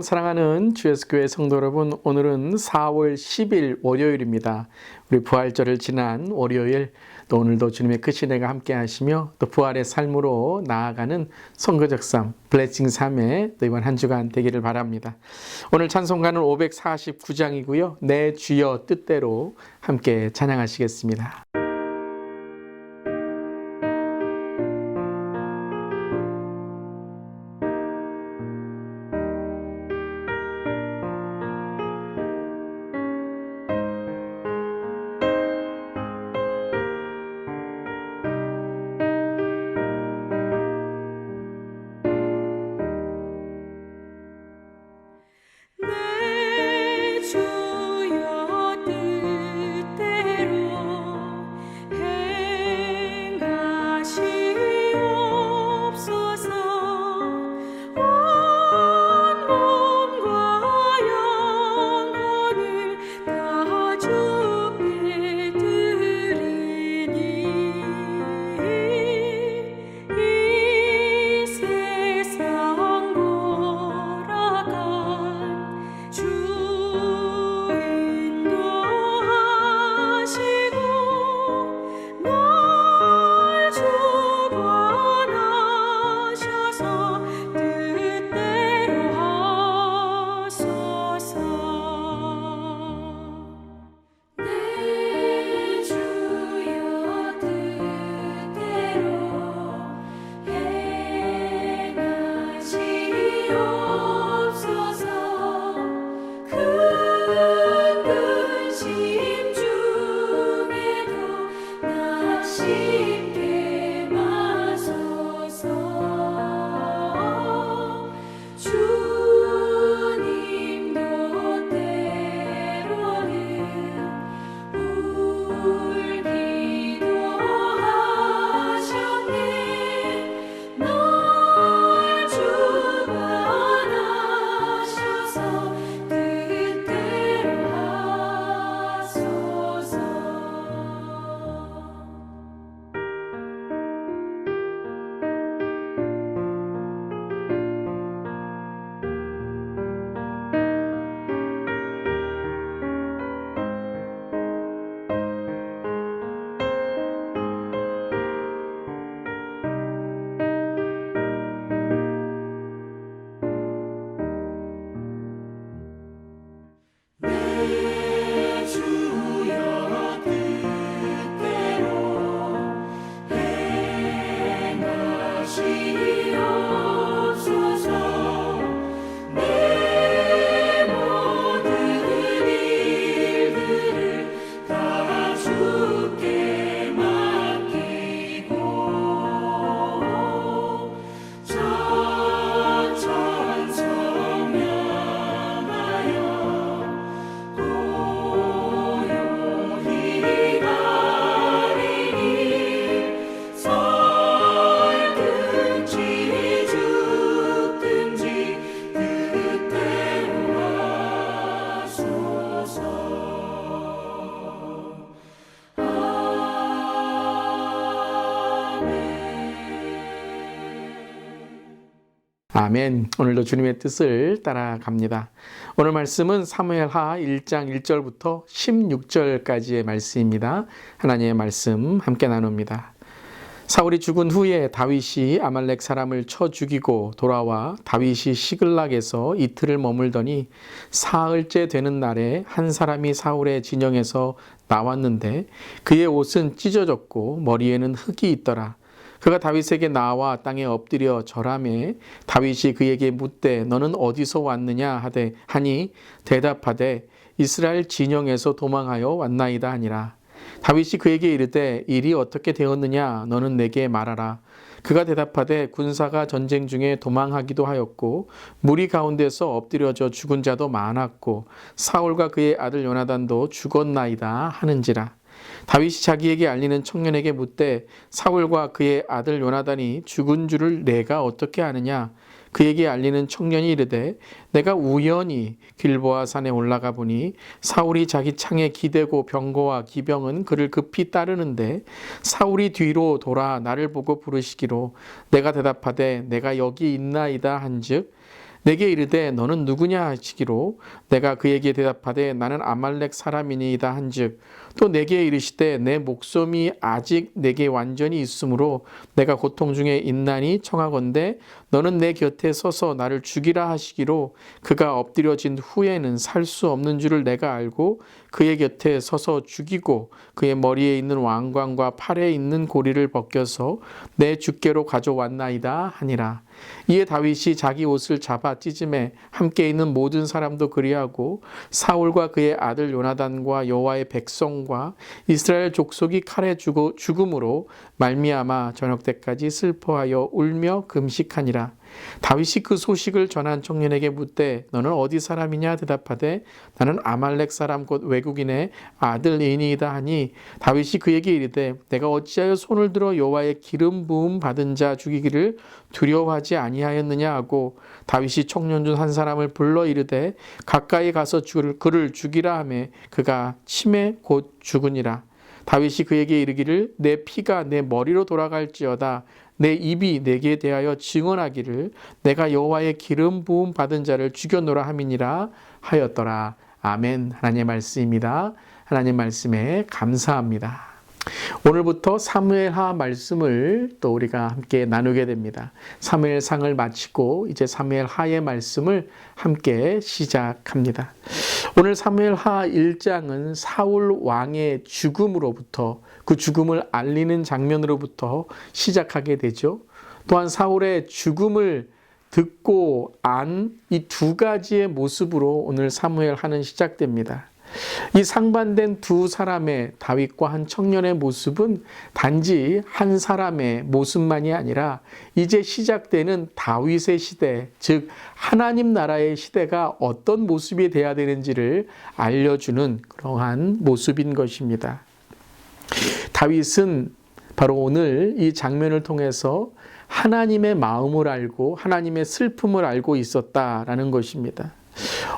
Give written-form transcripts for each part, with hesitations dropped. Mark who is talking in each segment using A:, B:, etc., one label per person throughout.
A: 샬롬 사랑하는 주예수교회 성도 여러분, 오늘은 4월 10일 월요일입니다. 우리 부활절을 지난 월요일, 또 오늘도 주님의 크신 애가 함께 하시며 또 부활의 삶으로 나아가는 선거적 삶, 블레싱 삶에 또 이번 한 주간 되기를 바랍니다. 오늘 찬송가는 549장이고요. 내 주여 뜻대로 함께 찬양하시겠습니다. 아멘. 오늘도 주님의 뜻을 따라갑니다. 오늘 말씀은 사무엘하 1장 1절부터 16절까지의 말씀입니다. 하나님의 말씀 함께 나눕니다. 사울이 죽은 후에 다윗이 아말렉 사람을 쳐 죽이고 돌아와 다윗이 시글락에서 이틀을 머물더니 사흘째 되는 날에 한 사람이 사울의 진영에서 나왔는데 그의 옷은 찢어졌고 머리에는 흙이 있더라. 그가 다윗에게 나와 땅에 엎드려 절하매 다윗이 그에게 묻되 너는 어디서 왔느냐 하니 대답하되 이스라엘 진영에서 도망하여 왔나이다 하니라. 다윗이 그에게 이르되 일이 어떻게 되었느냐 너는 내게 말하라. 그가 대답하되 군사가 전쟁 중에 도망하기도 하였고 무리 가운데서 엎드려져 죽은 자도 많았고 사울과 그의 아들 요나단도 죽었나이다 하는지라. 다윗이 자기에게 알리는 청년에게 묻되 사울과 그의 아들 요나단이 죽은 줄을 내가 어떻게 아느냐? 그에게 알리는 청년이 이르되 내가 우연히 길보아 산에 올라가 보니 사울이 자기 창에 기대고 병거와 기병은 그를 급히 따르는데 사울이 뒤로 돌아 나를 보고 부르시기로 내가 대답하되 내가 여기 있나이다 한즉 내게 이르되 너는 누구냐 하시기로 내가 그에게 대답하되 나는 아말렉 사람이니이다 한즉 또 내게 이르시되 내 목숨이 아직 내게 완전히 있으므로 내가 고통 중에 있나니 청하건대 너는 내 곁에 서서 나를 죽이라 하시기로 그가 엎드려진 후에는 살 수 없는 줄을 내가 알고 그의 곁에 서서 죽이고 그의 머리에 있는 왕관과 팔에 있는 고리를 벗겨서 내 주께로 가져왔나이다 하니라. 이에 다윗이 자기 옷을 잡아 찢음에 함께 있는 모든 사람도 그리하고 사울과 그의 아들 요나단과 여호와의 백성과 이스라엘 족속이 칼에 죽음으로 말미암아 저녁 때까지 슬퍼하여 울며 금식하니라. 다윗이 그 소식을 전한 청년에게 묻되 너는 어디 사람이냐 대답하되 나는 아말렉 사람 곧 외국인의 아들이니이다 하니 다윗이 그에게 이르되 내가 어찌하여 손을 들어 여호와의 기름 부음 받은 자 죽이기를 두려워하지 아니하였느냐 하고 다윗이 청년 중 한 사람을 불러 이르되 가까이 가서 그를 죽이라 하매 그가 침에 곧 죽으니라. 다윗이 그에게 이르기를 내 피가 내 머리로 돌아갈지어다 내 입이 내게 대하여 증언하기를 내가 여호와의 기름 부음 받은 자를 죽여노라 함이니라 하였더라. 아멘. 하나님의 말씀입니다. 하나님 말씀에 감사합니다. 오늘부터 사무엘하 말씀을 또 우리가 함께 나누게 됩니다. 사무엘상을 마치고 이제 사무엘하의 말씀을 함께 시작합니다. 오늘 사무엘하 1장은 사울 왕의 죽음으로부터 그 죽음을 알리는 장면으로부터 시작하게 되죠. 또한 사울의 죽음을 듣고 안 이 두 가지의 모습으로 오늘 사무엘하는 시작됩니다. 이 상반된 두 사람의 다윗과 한 청년의 모습은 단지 한 사람의 모습만이 아니라 이제 시작되는 다윗의 시대, 즉 하나님 나라의 시대가 어떤 모습이 돼야 되는지를 알려주는 그러한 모습인 것입니다. 다윗은 바로 오늘 이 장면을 통해서 하나님의 마음을 알고 하나님의 슬픔을 알고 있었다라는 것입니다.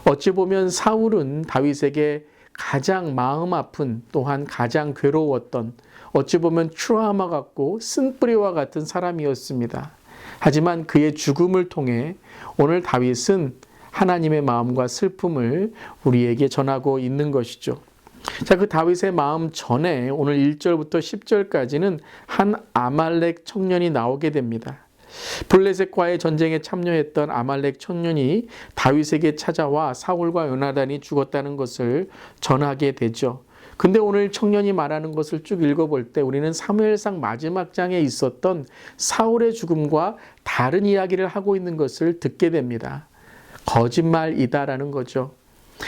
A: 어찌 보면 사울은 다윗에게 가장 마음 아픈 또한 가장 괴로웠던 어찌 보면 트라우마 같고 쓴뿌리와 같은 사람이었습니다. 하지만 그의 죽음을 통해 오늘 다윗은 하나님의 마음과 슬픔을 우리에게 전하고 있는 것이죠. 자, 그 다윗의 마음 전에 오늘 1절부터 10절까지는 한 아말렉 청년이 나오게 됩니다. 블레셋과의 전쟁에 참여했던 아말렉 청년이 다윗에게 찾아와 사울과 요나단이 죽었다는 것을 전하게 되죠. 근데 오늘 청년이 말하는 것을 쭉 읽어볼 때 우리는 사무엘상 마지막 장에 있었던 사울의 죽음과 다른 이야기를 하고 있는 것을 듣게 됩니다. 거짓말이다라는 거죠.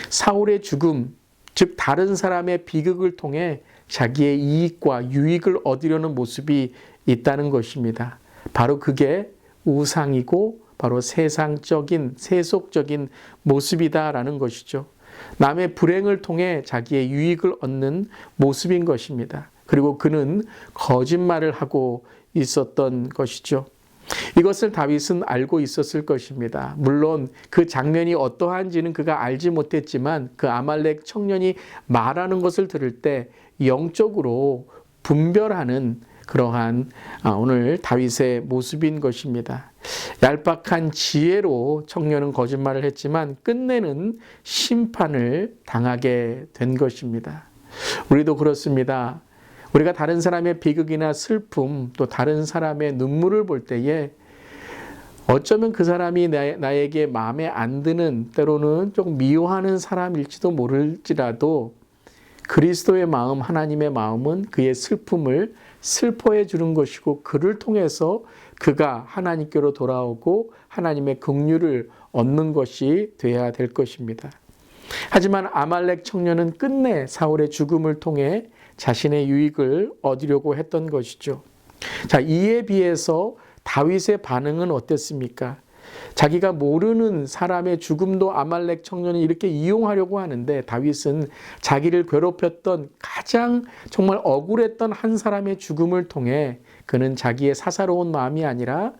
A: 사울의 죽음, 즉 다른 사람의 비극을 통해 자기의 이익과 유익을 얻으려는 모습이 있다는 것입니다. 바로 그게 우상이고 바로 세상적인 세속적인 모습이다라는 것이죠. 남의 불행을 통해 자기의 유익을 얻는 모습인 것입니다. 그리고 그는 거짓말을 하고 있었던 것이죠. 이것을 다윗은 알고 있었을 것입니다. 물론 그 장면이 어떠한지는 그가 알지 못했지만 그 아말렉 청년이 말하는 것을 들을 때 영적으로 분별하는 그러한 오늘 다윗의 모습인 것입니다. 얄팍한 지혜로 청년은 거짓말을 했지만 끝내는 심판을 당하게 된 것입니다. 우리도 그렇습니다. 우리가 다른 사람의 비극이나 슬픔 또 다른 사람의 눈물을 볼 때에 어쩌면 그 사람이 나에게 마음에 안 드는 때로는 좀 미워하는 사람일지도 모를지라도 그리스도의 마음, 하나님의 마음은 그의 슬픔을 슬퍼해 주는 것이고 그를 통해서 그가 하나님께로 돌아오고 하나님의 긍휼을 얻는 것이 돼야 될 것입니다. 하지만 아말렉 청년은 끝내 사울의 죽음을 통해 자신의 유익을 얻으려고 했던 것이죠. 자, 이에 비해서 다윗의 반응은 어땠습니까? 자기가 모르는 사람의 죽음도 아말렉 청년이 이렇게 이용하려고 하는데 다윗은 자기를 괴롭혔던 가장 정말 억울했던 한 사람의 죽음을 통해 그는 자기의 사사로운 마음이 아니라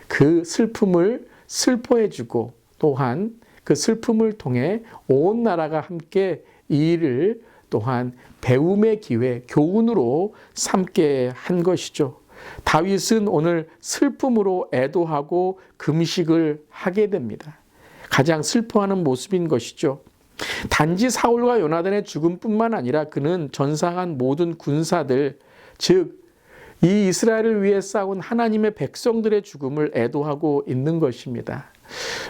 A: 그 슬픔을 슬퍼해주고 또한 그 슬픔을 통해 온 나라가 함께 이 일을 또한 배움의 기회, 교훈으로 삼게 한 것이죠. 다윗은 오늘 슬픔으로 애도하고 금식을 하게 됩니다. 가장 슬퍼하는 모습인 것이죠. 단지 사울과 요나단의 죽음뿐만 아니라 그는 전사한 모든 군사들, 즉 이 이스라엘을 위해 싸운 하나님의 백성들의 죽음을 애도하고 있는 것입니다.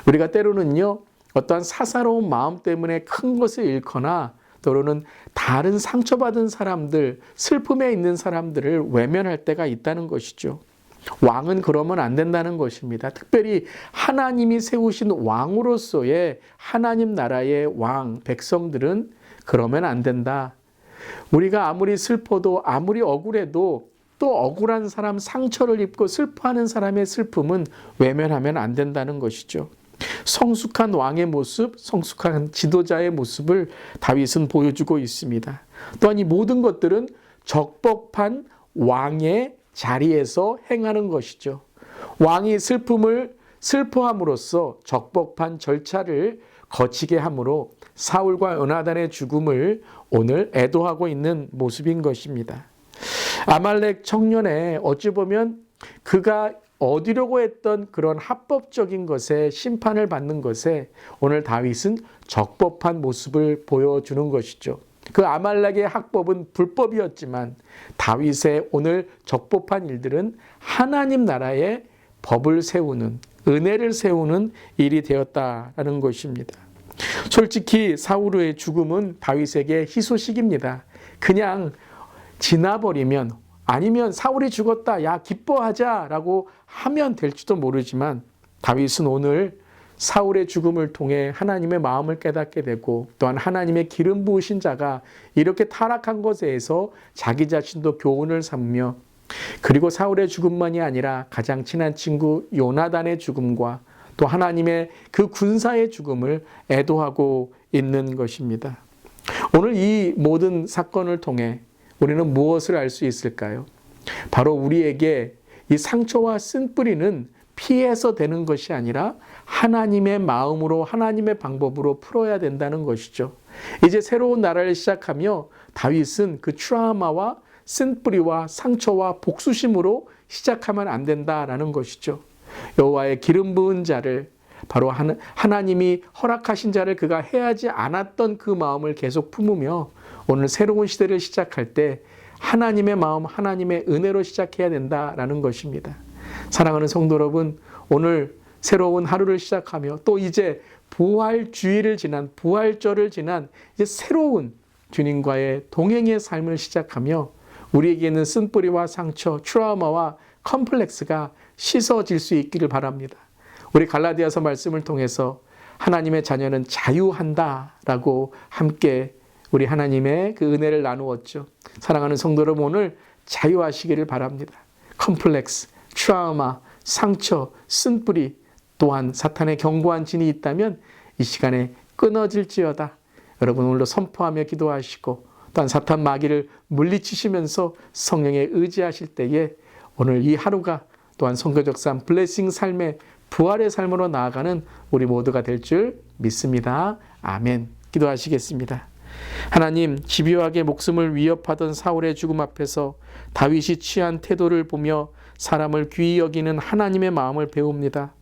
A: 우리가 때로는요, 어떠한 사사로운 마음 때문에 큰 것을 잃거나 때로는 다른 상처받은 사람들, 슬픔에 있는 사람들을 외면할 때가 있다는 것이죠. 왕은 그러면 안 된다는 것입니다. 특별히 하나님이 세우신 왕으로서의 하나님 나라의 왕, 백성들은 그러면 안 된다. 우리가 아무리 슬퍼도 아무리 억울해도 또 억울한 사람, 상처를 입고 슬퍼하는 사람의 슬픔은 외면하면 안 된다는 것이죠. 성숙한 왕의 모습, 성숙한 지도자의 모습을 다윗은 보여주고 있습니다. 또한 이 모든 것들은 적법한 왕의 자리에서 행하는 것이죠. 왕이 슬픔을 슬퍼함으로써 적법한 절차를 거치게 함으로 사울과 요나단의 죽음을 오늘 애도하고 있는 모습인 것입니다. 아말렉 청년에 어찌 보면 그가 얻으려고 했던 그런 합법적인 것에 심판을 받는 것에 오늘 다윗은 적법한 모습을 보여주는 것이죠. 그 아말렉의 학법은 불법이었지만 다윗의 오늘 적법한 일들은 하나님 나라의 법을 세우는, 은혜를 세우는 일이 되었다라는 것입니다. 솔직히 사울의 죽음은 다윗에게 희소식입니다. 그냥 지나버리면, 아니면 사울이 죽었다, 야 기뻐하자라고 하면 될지도 모르지만 다윗은 오늘 사울의 죽음을 통해 하나님의 마음을 깨닫게 되고 또한 하나님의 기름 부으신 자가 이렇게 타락한 것에서 자기 자신도 교훈을 삼으며, 그리고 사울의 죽음만이 아니라 가장 친한 친구 요나단의 죽음과 또 하나님의 그 군사의 죽음을 애도하고 있는 것입니다. 오늘 이 모든 사건을 통해 우리는 무엇을 알 수 있을까요? 바로 우리에게 이 상처와 쓴뿌리는 피해서 되는 것이 아니라 하나님의 마음으로, 하나님의 방법으로 풀어야 된다는 것이죠. 이제 새로운 나라를 시작하며 다윗은 그 트라우마와 쓴뿌리와 상처와 복수심으로 시작하면 안 된다라는 것이죠. 여호와의 기름 부은 자를, 바로 하나님이 허락하신 자를 그가 해하지 않았던 그 마음을 계속 품으며 오늘 새로운 시대를 시작할 때 하나님의 마음, 하나님의 은혜로 시작해야 된다라는 것입니다. 사랑하는 성도 여러분, 오늘 새로운 하루를 시작하며 또 이제 부활주의를 지난, 부활절을 지난 이제 새로운 주님과의 동행의 삶을 시작하며 우리에게는 쓴뿌리와 상처, 트라우마와 컴플렉스가 씻어질 수 있기를 바랍니다. 우리 갈라디아서 말씀을 통해서 하나님의 자녀는 자유한다라고 함께 우리 하나님의 그 은혜를 나누었죠. 사랑하는 성도 여러분, 오늘 자유하시기를 바랍니다. 컴플렉스, 트라우마, 상처, 쓴뿌리, 또한 사탄의 견고한 진이 있다면 이 시간에 끊어질지어다. 여러분 오늘도 선포하며 기도하시고 또한 사탄 마귀를 물리치시면서 성령에 의지하실 때에 오늘 이 하루가 또한 선교적 삶, 블레싱 삶의 부활의 삶으로 나아가는 우리 모두가 될 줄 믿습니다. 아멘. 기도하시겠습니다. 하나님, 집요하게 목숨을 위협하던 사울의 죽음 앞에서 다윗이 취한 태도를 보며 사람을 귀히 여기는 하나님의 마음을 배웁니다.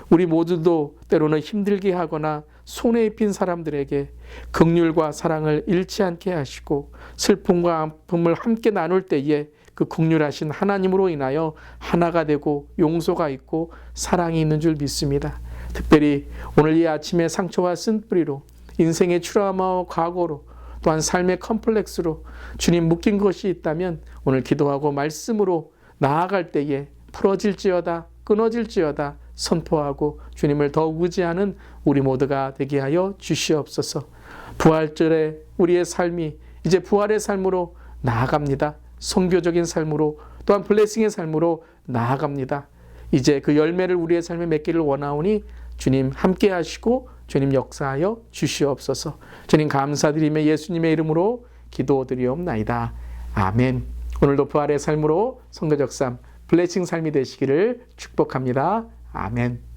A: 우리 모두도 때로는 힘들게 하거나 손해 입힌 사람들에게 긍휼과 사랑을 잃지 않게 하시고 슬픔과 아픔을 함께 나눌 때에 그 긍휼하신 하나님으로 인하여 하나가 되고 용서가 있고 사랑이 있는 줄 믿습니다. 특별히 오늘 이 아침에 상처와 쓴뿌리로, 인생의 트라우마와 과거로, 또한 삶의 컴플렉스로 주님 묶인 것이 있다면 오늘 기도하고 말씀으로 나아갈 때에 풀어질지어다, 끊어질지어다 선포하고 주님을 더욱 의지하는 우리 모두가 되게 하여 주시옵소서. 부활절에 우리의 삶이 이제 부활의 삶으로 나아갑니다. 선교적인 삶으로, 또한 블레싱의 삶으로 나아갑니다. 이제 그 열매를 우리의 삶에 맺기를 원하오니 주님 함께 하시고 주님 역사하여 주시옵소서. 주님 감사드리며 예수님의 이름으로 기도드리옵나이다. 아멘. 오늘도 부활의 삶으로 선교적 삶, 블레싱 삶이 되시기를 축복합니다. 아멘.